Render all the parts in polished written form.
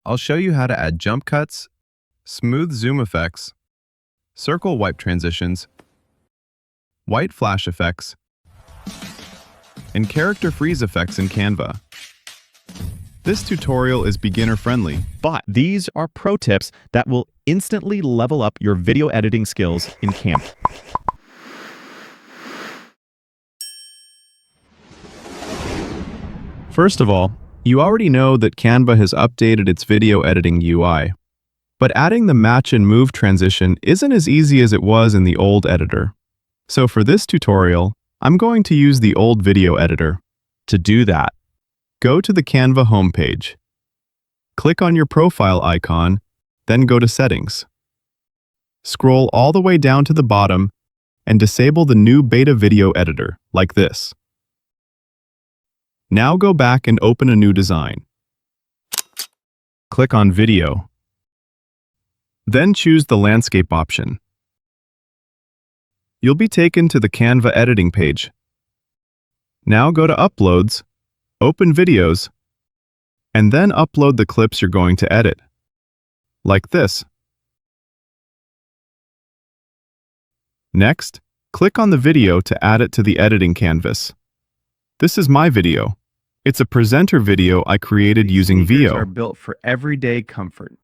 I'll show you how to add jump cuts, smooth zoom effects, circle wipe transitions, white flash effects, and character freeze effects in Canva. This tutorial is beginner-friendly, But these are pro tips that will instantly level up your video editing skills in Canva. First of all, you already know that Canva has updated its video editing UI. But adding the match and move transition isn't as easy as it was in the old editor. So for this tutorial, I'm going to use the old video editor. To do that, go to the Canva homepage. Click on your profile icon, then go to Settings. Scroll all the way down to the bottom and disable the new beta video editor, like this. Now go back and open a new design. Click on Video. Then choose the landscape option. You'll be taken to the Canva editing page. Now go to Uploads, open Videos, and then upload the clips you're going to edit. Like this. Next, click on the video to add it to the editing canvas. This is my video. It's a presenter video I created using These VO. are built for everyday comfort.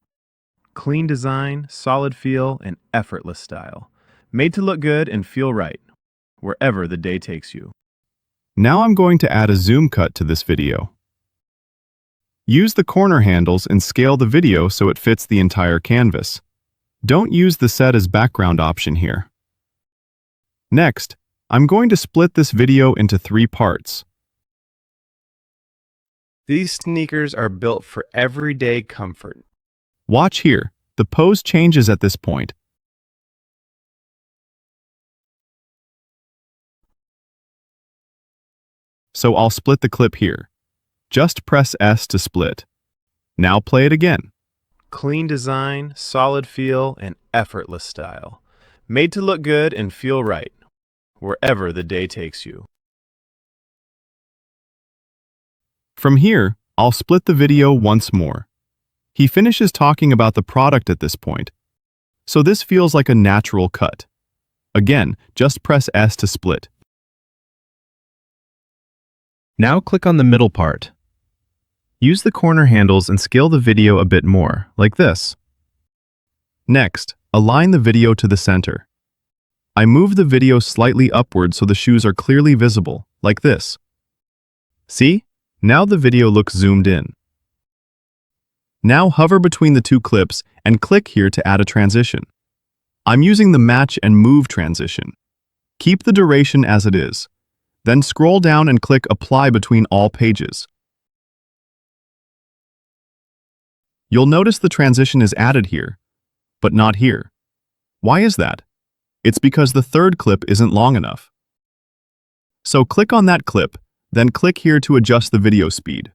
Clean design, solid feel, and effortless style. Made to look good and feel right, wherever the day takes you. Now I'm going to add a zoom cut to this video. Use the corner handles and scale the video so it fits the entire canvas. Don't use the set as background option here. Next, I'm going to split this video into 3 parts. These sneakers are built for everyday comfort. Watch here, the pose changes at this point. So I'll split the clip here. Just press S to split. Now play it again. Clean design, solid feel, and effortless style. Made to look good and feel right, wherever the day takes you. From here, I'll split the video once more. He finishes talking about the product at this point. So this feels like a natural cut. Again, just press S to split. Now click on the middle part. Use the corner handles and scale the video a bit more, like this. Next, align the video to the center. I move the video slightly upward so the shoes are clearly visible, like this. See? Now the video looks zoomed in. Now hover between the 2 clips and click here to add a transition. I'm using the match and move transition. Keep the duration as it is. Then scroll down and click Apply between all pages. You'll notice the transition is added here, but not here. Why is that? It's because the 3rd clip isn't long enough. So click on that clip, then click here to adjust the video speed.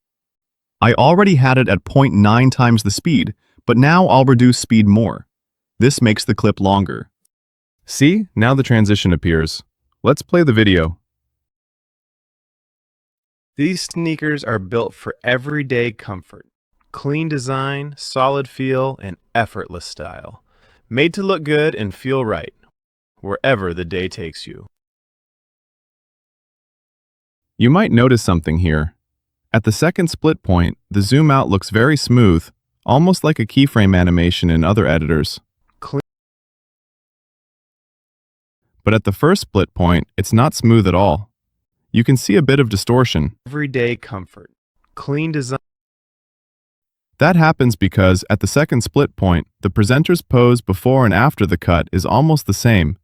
I already had it at 0.9 times the speed, but now I'll reduce speed more. This makes the clip longer. See, now the transition appears. Let's play the video. These sneakers are built for everyday comfort. Clean design, solid feel, and effortless style. Made to look good and feel right, wherever the day takes you. You might notice something here. At the 2nd split point, the zoom out looks very smooth, almost like a keyframe animation in other editors. But at the 1st split point, it's not smooth at all. You can see a bit of distortion. Everyday comfort. Clean design. That happens because at the 2nd split point, the presenter's pose before and after the cut is almost the same.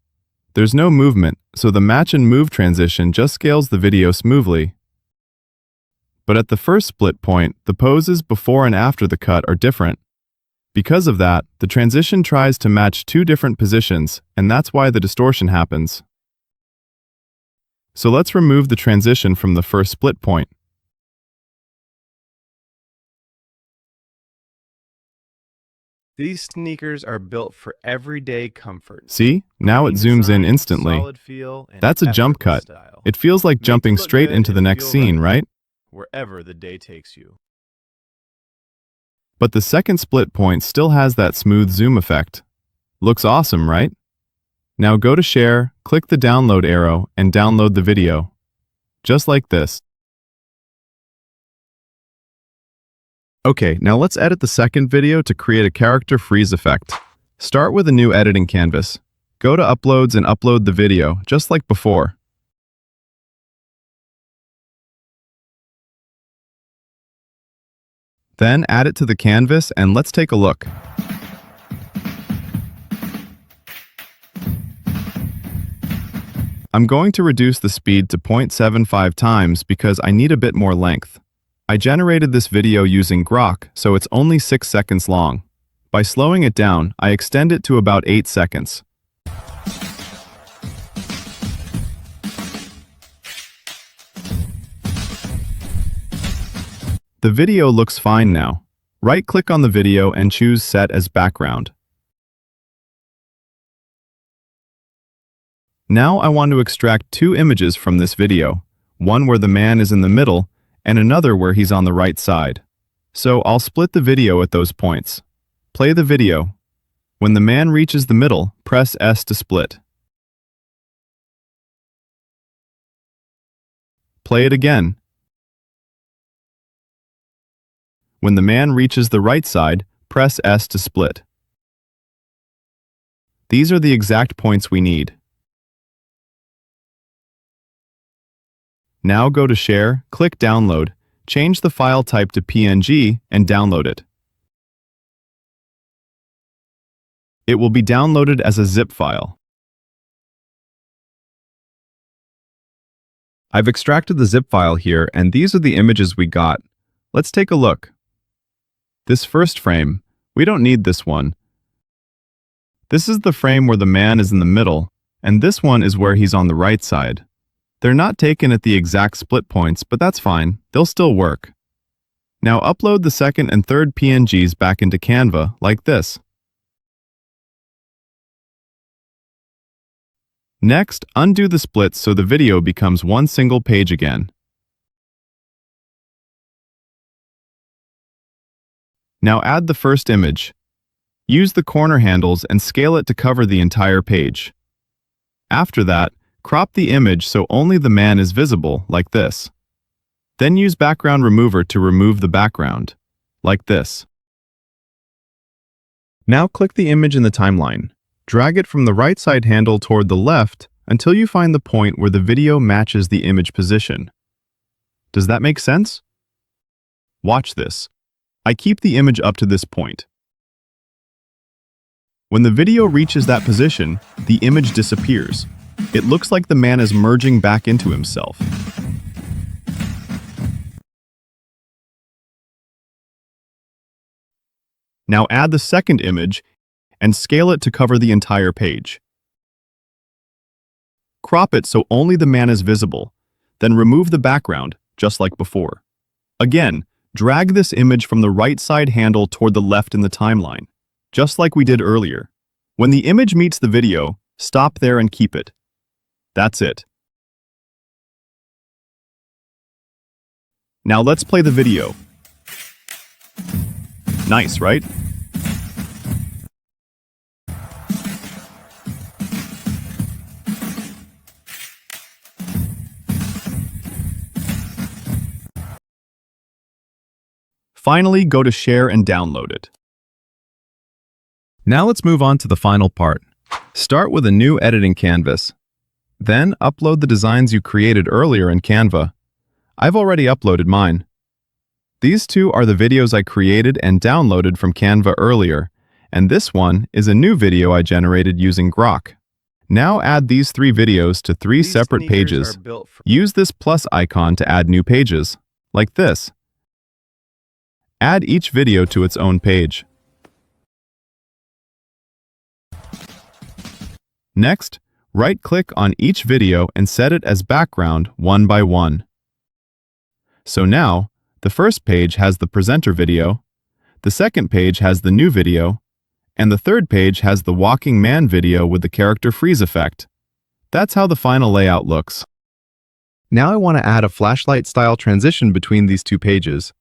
There's no movement, so the match and move transition just scales the video smoothly. But at the 1st split point, the poses before and after the cut are different. Because of that, the transition tries to match 2 different positions, and that's why the distortion happens. So let's remove the transition from the 1st split point. These sneakers are built for everyday comfort. See? Now it Clean zooms in design, instantly. solid feel, and That's a jump cut. effortless style. It feels like Made to jumping look straight good into the and next feel scene, right? Wherever the day takes you. But the second split point still has that smooth zoom effect. Looks awesome, right? Now go to Share, click the download arrow, and download the video. Just like this. Okay, now let's edit the second video to create a character freeze effect. Start with a new editing canvas. Go to Uploads and upload the video, just like before. Then add it to the canvas and let's take a look. I'm going to reduce the speed to 0.75 times because I need a bit more length. I generated this video using Grok, so it's only 6 seconds long. By slowing it down, I extend it to about 8 seconds. The video looks fine now. Right-click on the video and choose Set as Background. Now I want to extract 2 images from this video, one where the man is in the middle and another where he's on the right side. So I'll split the video at those points. Play the video. When the man reaches the middle, press S to split. Play it again. When the man reaches the right side, press S to split. These are the exact points we need. Now go to Share, click Download, change the file type to PNG, and download it. It will be downloaded as a zip file. I've extracted the zip file here, and these are the images we got. Let's take a look. This first frame, we don't need this one. This is the frame where the man is in the middle, and this one is where he's on the right side. They're not taken at the exact split points, but that's fine, they'll still work. Now upload the second and third PNGs back into Canva, like this. Next, undo the splits so the video becomes one single page again. Now add the first image. Use the corner handles and scale it to cover the entire page. After that, crop the image so only the man is visible, like this. Then use Background Remover to remove the background, like this. Now click the image in the timeline. Drag it from the right side handle toward the left until you find the point where the video matches the image position. Does that make sense? Watch this. I keep the image up to this point. When the video reaches that position, the image disappears. It looks like the man is merging back into himself. Now add the second image and scale it to cover the entire page. Crop it so only the man is visible, then remove the background, just like before. Again, drag this image from the right side handle toward the left in the timeline, just like we did earlier. When the image meets the video, stop there and keep it. That's it. Now let's play the video. Nice, right? Finally, go to Share and download it. Now let's move on to the final part. Start with a new editing canvas. Then upload the designs you created earlier in Canva. I've already uploaded mine. These two are the videos I created and downloaded from Canva earlier, and this one is a new video I generated using Grok. Now add these 3 videos to 3 separate pages. Use this plus icon to add new pages, like this. Add each video to its own page. Next, right-click on each video and set it as background one by one. So now, the first page has the presenter video, the second page has the new video, and the third page has the walking man video with the character freeze effect. That's how the final layout looks. Now I want to add a flashlight-style transition between these 2 pages.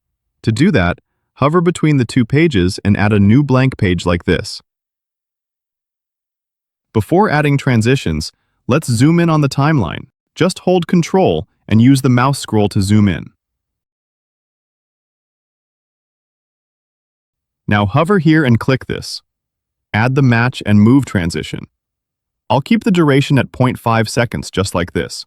To do that, Hover between the two pages and add a new blank page like this. Before adding transitions, let's zoom in on the timeline. Just hold Ctrl and use the mouse scroll to zoom in. Now hover here and click this. Add the match and move transition. I'll keep the duration at 0.5 seconds, just like this.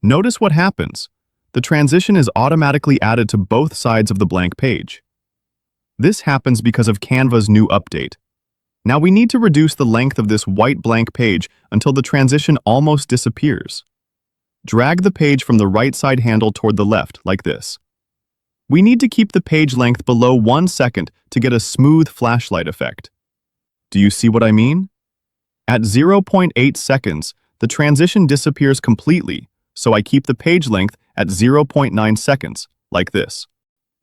Notice what happens. The transition is automatically added to both sides of the blank page. This happens because of Canva's new update. Now we need to reduce the length of this white blank page until the transition almost disappears. Drag the page from the right side handle toward the left, like this. We need to keep the page length below 1 second to get a smooth flashlight effect. Do you see what I mean? At 0.8 seconds, the transition disappears completely, so I keep the page length at 0.9 seconds, like this.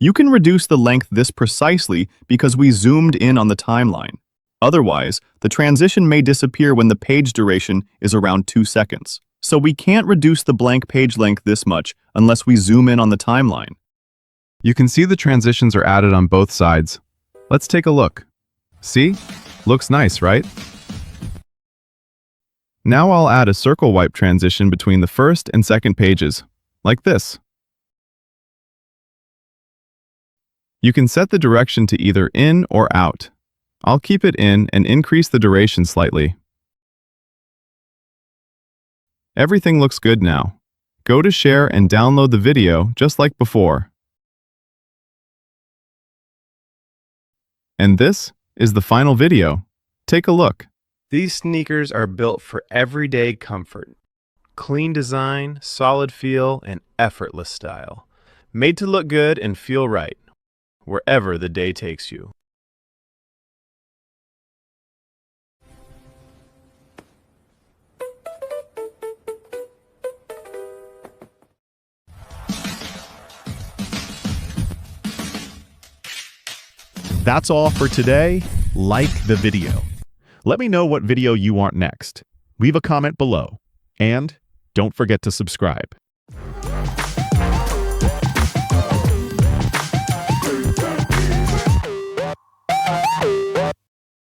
You can reduce the length this precisely because we zoomed in on the timeline. Otherwise, the transition may disappear when the page duration is around 2 seconds. So we can't reduce the blank page length this much unless we zoom in on the timeline. You can see the transitions are added on both sides. Let's take a look. See? Looks nice, right? Now I'll add a circle wipe transition between the first and second pages, like this. You can set the direction to either in or out. I'll keep it in and increase the duration slightly. Everything looks good now. Go to share and download the video just like before. And this is the final video. Take a look. These sneakers are built for everyday comfort. Clean design, solid feel, and effortless style. Made to look good and feel right, wherever the day takes you. That's all for today. Like the video. Let me know what video you want next. Leave a comment below. And don't forget to subscribe.